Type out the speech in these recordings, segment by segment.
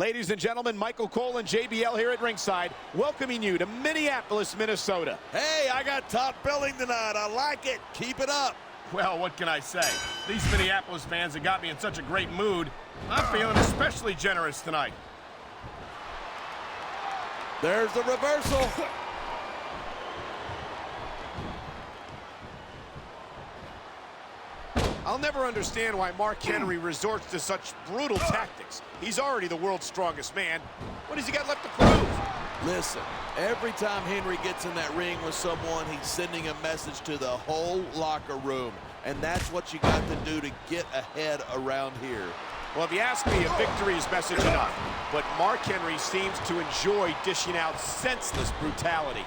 Ladies and gentlemen, Michael Cole and JBL here at ringside, welcoming you to Minneapolis, Minnesota. Hey, I got top billing tonight. I like it. Keep it up. Well, what can I say? These Minneapolis fans have got me in such a great mood. I'm feeling especially generous tonight. There's the reversal. I'll never understand why Mark Henry resorts to such brutal tactics. He's already the world's strongest man. What has he got left to prove? Listen, every time Henry gets in that ring with someone, he's sending a message to the whole locker room. And that's what you got to do to get ahead around here. Well, if you ask me, a victory is message enough. But Mark Henry seems to enjoy dishing out senseless brutality.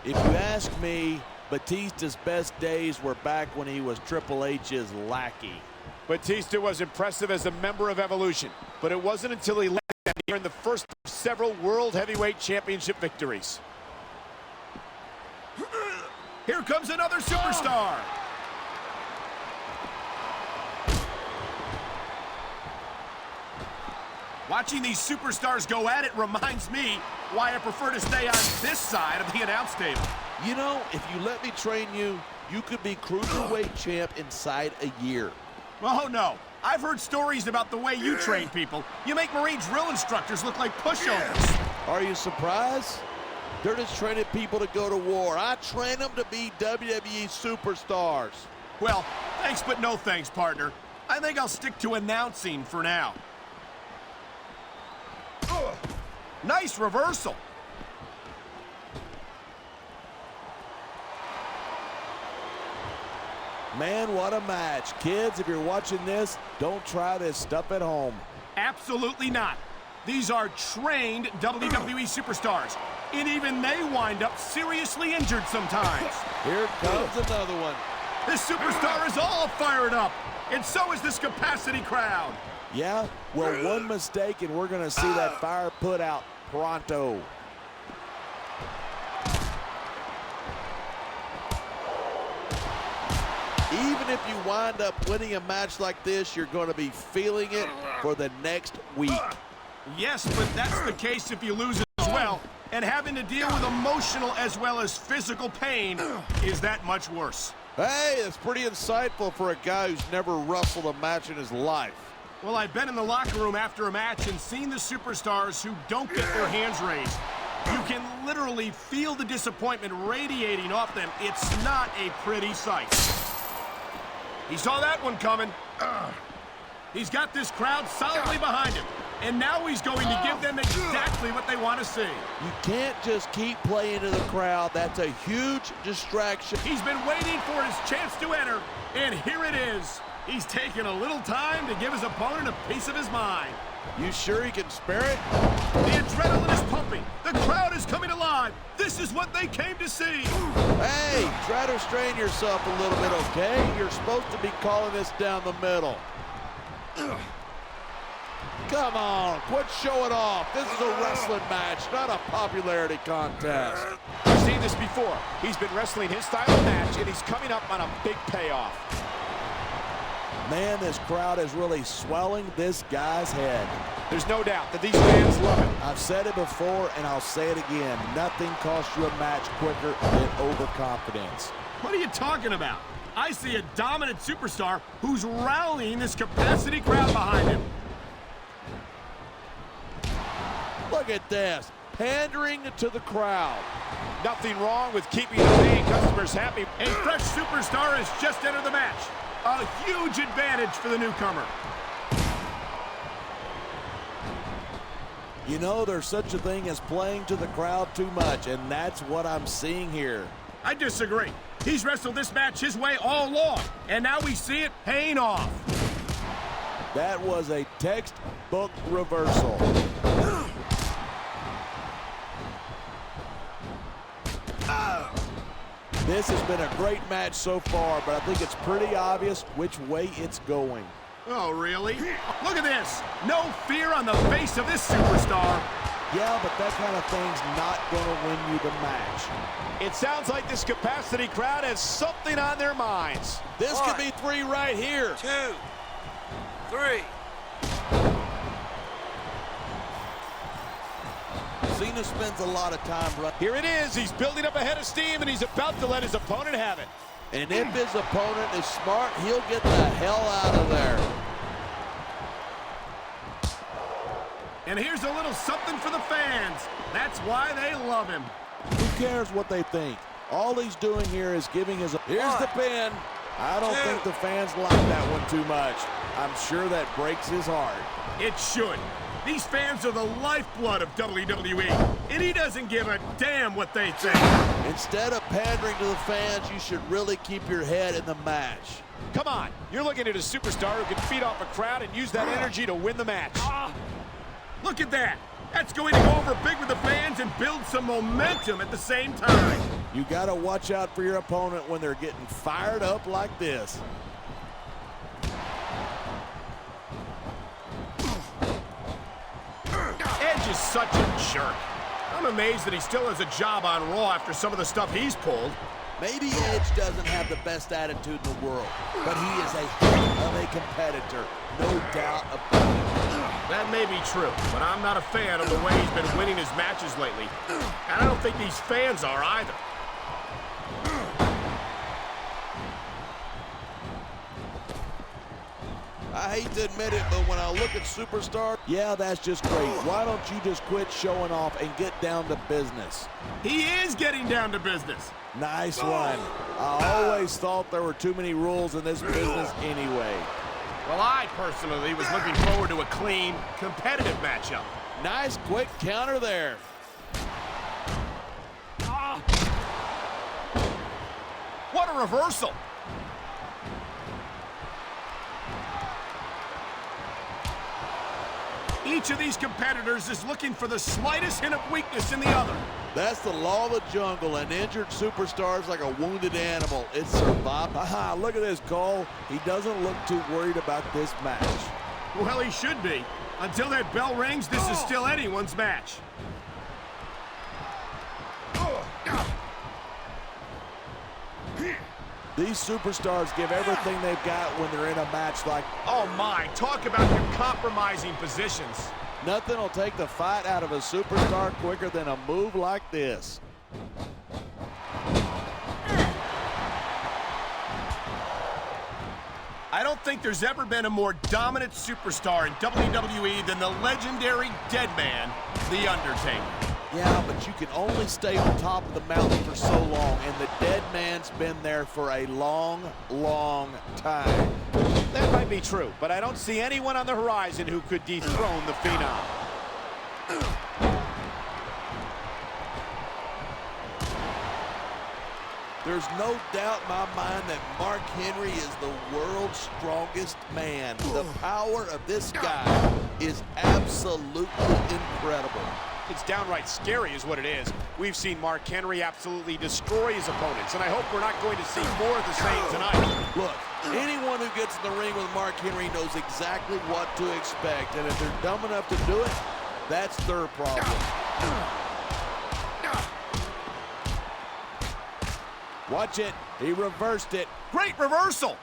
If you ask me, Batista's best days were back when he was Triple H's lackey. Batista was impressive as a member of Evolution, but it wasn't until he left that he earned the first of several World Heavyweight Championship victories. Here comes another superstar. Watching these superstars go at it reminds me why I prefer to stay on this side of the announce table. You know, if you let me train you, you could be Cruiserweight champ inside a year. Oh, no. I've heard stories about the way you train people. You make Marine drill instructors look like pushovers. Are you surprised? They're just training people to go to war. I train them to be WWE superstars. Well, thanks but no thanks, partner. I think I'll stick to announcing for now. Nice reversal. Man, what a match. Kids, if you're watching this, don't try this stuff at home. Absolutely not. These are trained WWE superstars, and even they wind up seriously injured sometimes. Here comes another one. This superstar is all fired up, and so is this capacity crowd. Yeah, well, one mistake and we're going to see that fire put out pronto. Even if you wind up winning a match like this, you're going to be feeling it for the next week. Yes, but that's the case if you lose as well. And having to deal with emotional as well as physical pain is that much worse. Hey, that's pretty insightful for a guy who's never wrestled a match in his life. Well, I've been in the locker room after a match and seen the superstars who don't get their hands raised. You can literally feel the disappointment radiating off them. It's not a pretty sight. He saw that one coming. He's got this crowd solidly behind him. And now he's going to give them exactly what they want to see. You can't just keep playing to the crowd. That's a huge distraction. He's been waiting for his chance to enter, and here it is. He's taken a little time to give his opponent a piece of his mind. You sure he can spare it? The adrenaline is pumping. The crowd is coming alive. This is what they came to see. Hey, try to restrain yourself a little bit, okay? You're supposed to be calling this down the middle. Come on, quit showing off. This is a wrestling match, not a popularity contest. We've seen this before. He's been wrestling his style of match, and he's coming up on a big payoff. Man, this crowd is really swelling this guy's head. There's no doubt that these fans love him. I've said it before, and I'll say it again. Nothing costs you a match quicker than overconfidence. What are you talking about? I see a dominant superstar who's rallying this capacity crowd behind him. Look at this, pandering to the crowd. Nothing wrong with keeping the paying customers happy. A fresh superstar has just entered the match. A huge advantage for the newcomer. You know, there's such a thing as playing to the crowd too much, and that's what I'm seeing here. I disagree. He's wrestled this match his way all along, and now we see it paying off. That was a textbook reversal. This has been a great match so far, but I think it's pretty obvious which way it's going. Oh, really? Look at this. No fear on the face of this superstar. Yeah, but that kind of thing's not going to win you the match. It sounds like this capacity crowd has something on their minds. This could be 3 right here. 2, 3. Cena spends a lot of time running. Here it is. He's building up a head of steam, and he's about to let his opponent have it. And if his opponent is smart, he'll get the hell out of there. And here's a little something for the fans. That's why they love him. Who cares what they think? All he's doing here is giving his... Here's the pin. I don't think the fans like that one too much. I'm sure that breaks his heart. It should. These fans are the lifeblood of WWE, and he doesn't give a damn what they think. Instead of pandering to the fans, you should really keep your head in the match. Come on. You're looking at a superstar who can feed off a crowd and use that energy to win the match. Look at that. That's going to go over big with the fans and build some momentum at the same time. You got to watch out for your opponent when they're getting fired up like this. Edge is such a jerk. I'm amazed that he still has a job on Raw after some of the stuff he's pulled. Maybe Edge doesn't have the best attitude in the world, but he is a heck of a competitor, no doubt about it. That may be true, but I'm not a fan of the way he's been winning his matches lately. And I don't think these fans are either. I hate to admit it, but when I look at Superstar, yeah, that's just great. Why don't you just quit showing off and get down to business? He is getting down to business. Nice one. I always thought there were too many rules in this business anyway. Well, I personally was looking forward to a clean, competitive matchup. Nice quick counter there. What a reversal. Each of these competitors is looking for the slightest hint of weakness in the other. That's the law of the jungle. An injured superstar is like a wounded animal. It's survival. Aha, look at this, Cole. He doesn't look too worried about this match. Well, he should be. Until that bell rings, this is still anyone's match. These superstars give everything they've got when they're in a match like... Oh my, talk about your compromising positions. Nothing will take the fight out of a superstar quicker than a move like this. I don't think there's ever been a more dominant superstar in WWE than the legendary Dead Man, The Undertaker. Yeah, but you can only stay on top of the mountain for so long, and the Dead Man's been there for a long, long time. That might be true, but I don't see anyone on the horizon who could dethrone the Phenom. There's no doubt in my mind that Mark Henry is the world's strongest man. The power of this guy is absolutely incredible. It's downright scary is what it is. We've seen Mark Henry absolutely destroy his opponents, and I hope we're not going to see more of the same tonight. Look, anyone who gets in the ring with Mark Henry knows exactly what to expect, and if they're dumb enough to do it, that's their problem. Watch it. He reversed it. Great reversal.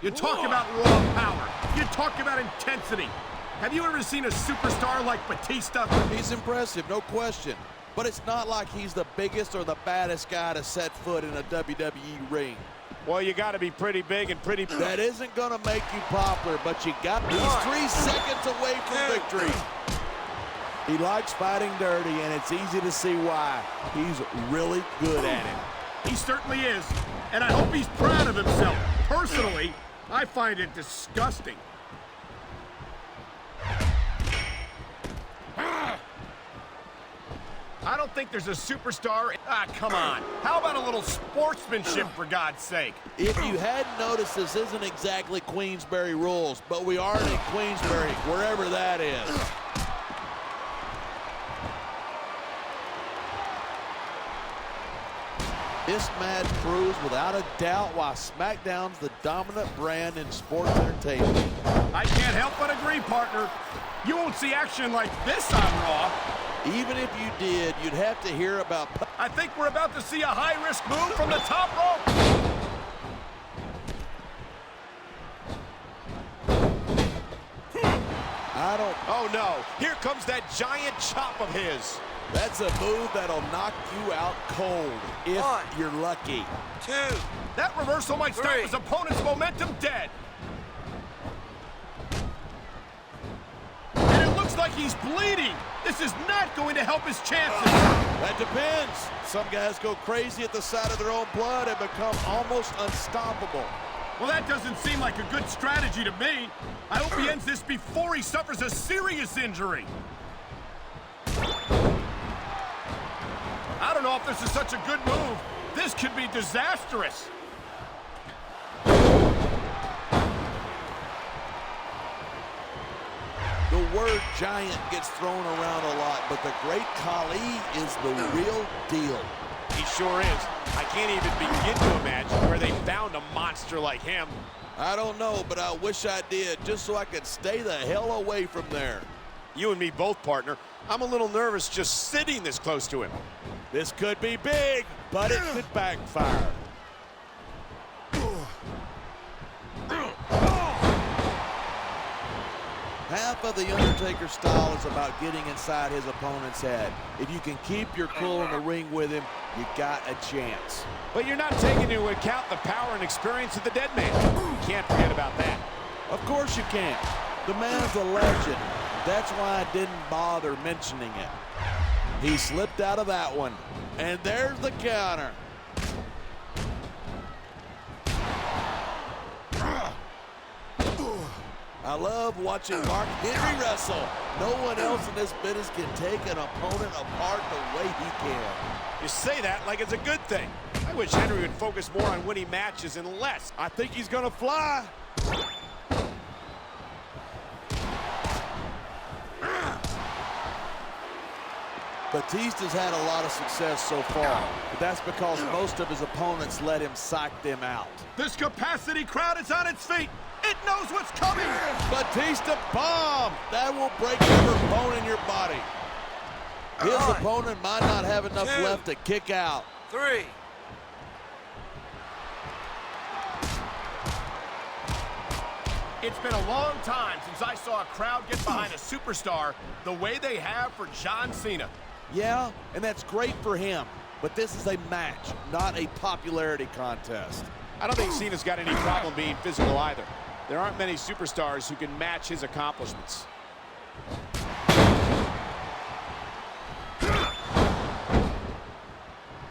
You talk about raw power. You talk about intensity. Have you ever seen a superstar like Batista? He's impressive, no question. But it's not like he's the biggest or the baddest guy to set foot in a WWE ring. Well, you got to be pretty big and pretty... That isn't going to make you popular, but you got... He's 3 seconds away from victory. He likes fighting dirty, and it's easy to see why. He's really good at it. He certainly is, and I hope he's proud of himself. Personally, I find it disgusting. I don't think there's a superstar... come on. How about a little sportsmanship, for God's sake? If you hadn't noticed, this isn't exactly Queensberry rules, but we aren't in Queensberry, wherever that is. This match proves without a doubt why SmackDown's the dominant brand in sports entertainment. I can't help but agree, partner. You won't see action like this on Raw. Even if you did, you'd have to hear about... I think we're about to see a high-risk move from the top rope. I don't... Oh, no. Here comes that giant chop of his. That's a move that'll knock you out cold if you're lucky. 2. That reversal might stop 3. his opponent's momentum dead. And it looks like he's bleeding. This is not going to help his chances. That depends. Some guys go crazy at the sight of their own blood and become almost unstoppable. Well, that doesn't seem like a good strategy to me. I hope he ends this before he suffers a serious injury. I don't know if this is such a good move. This could be disastrous. The word giant gets thrown around a lot, but the great Khali is the real deal. He sure is. I can't even begin to imagine where they found a monster like him. I don't know, but I wish I did, just so I could stay the hell away from there. You and me both, partner. I'm a little nervous just sitting this close to him. This could be big, but it could backfire. Half of The Undertaker's style is about getting inside his opponent's head. If you can keep your cool in the ring with him, you got a chance. But you're not taking into account the power and experience of the dead man. You can't forget about that. Of course you can't. The man's a legend. That's why I didn't bother mentioning it. He slipped out of that one. And there's the counter. I love watching Mark Henry wrestle. No one else in this business can take an opponent apart the way he can. You say that like it's a good thing. I wish Henry would focus more on winning matches and less. I think he's gonna fly. Batista's had a lot of success so far, but that's because most of his opponents let him psych them out. This capacity crowd is on its feet. It knows what's coming. Batista bomb. That will break every bone in your body. His opponent might not have enough left to kick out. 3. It's been a long time since I saw a crowd get behind a superstar the way they have for John Cena. Yeah, and that's great for him, but this is a match, not a popularity contest. I don't think Cena's got any problem being physical either. There aren't many superstars who can match his accomplishments.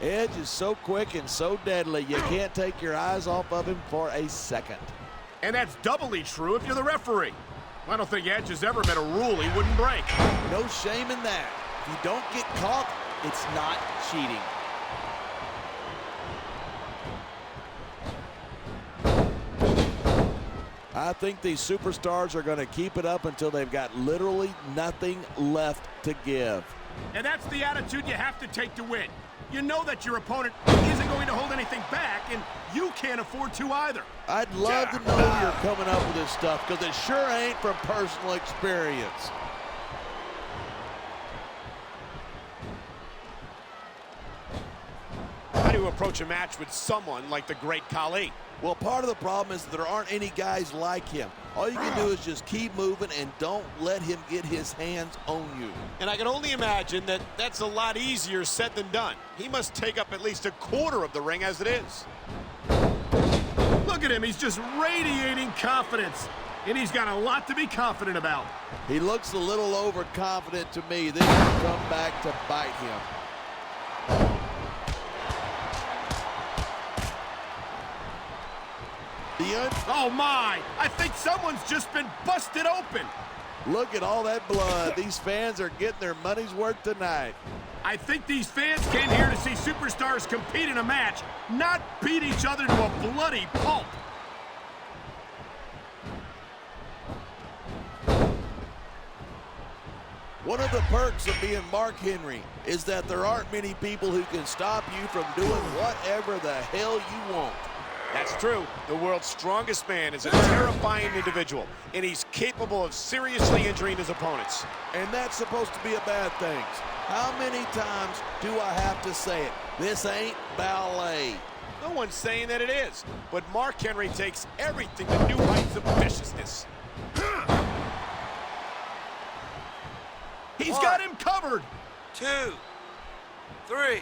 Edge is so quick and so deadly, you can't take your eyes off of him for a second. And that's doubly true if you're the referee. I don't think Edge has ever met a rule he wouldn't break. No shame in that. If you don't get caught, it's not cheating. I think these superstars are going to keep it up until they've got literally nothing left to give. And that's the attitude you have to take to win. You know that your opponent isn't going to hold anything back, and you can't afford to either. I'd love to know you're coming up with this stuff, because it sure ain't from personal experience. How do you approach a match with someone like the great Khali? Well, part of the problem is there aren't any guys like him. All you can do is just keep moving and don't let him get his hands on you. And I can only imagine that that's a lot easier said than done. He must take up at least a quarter of the ring as it is. Look at him, he's just radiating confidence. And he's got a lot to be confident about. He looks a little overconfident to me. This will come back to bite him. Oh my! I think someone's just been busted open. Look at all that blood. These fans are getting their money's worth tonight. I think these fans came here to see superstars compete in a match, not beat each other to a bloody pulp. One of the perks of being Mark Henry is that there aren't many people who can stop you from doing whatever the hell you want. That's true. The world's strongest man is a terrifying individual, and he's capable of seriously injuring his opponents. And that's supposed to be a bad thing. How many times do I have to say it? This ain't ballet. No one's saying that it is, but Mark Henry takes everything to new heights of viciousness. He's got him covered. 2, 3.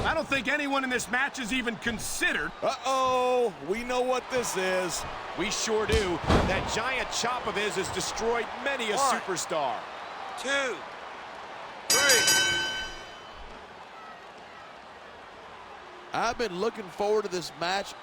I don't think anyone in this match is even considered. Uh-oh, we know what this is. We sure do. That giant chop of his has destroyed many a superstar. 2, 3. I've been looking forward to this match.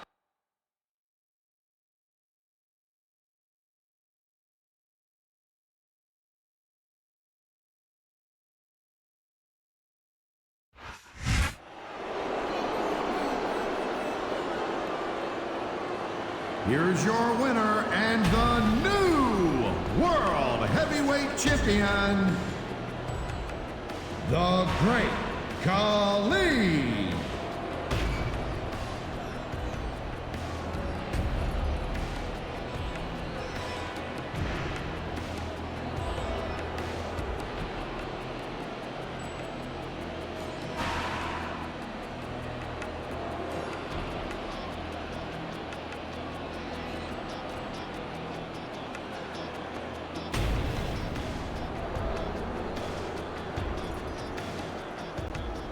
Here's your winner and the new World Heavyweight Champion, the Great Khali.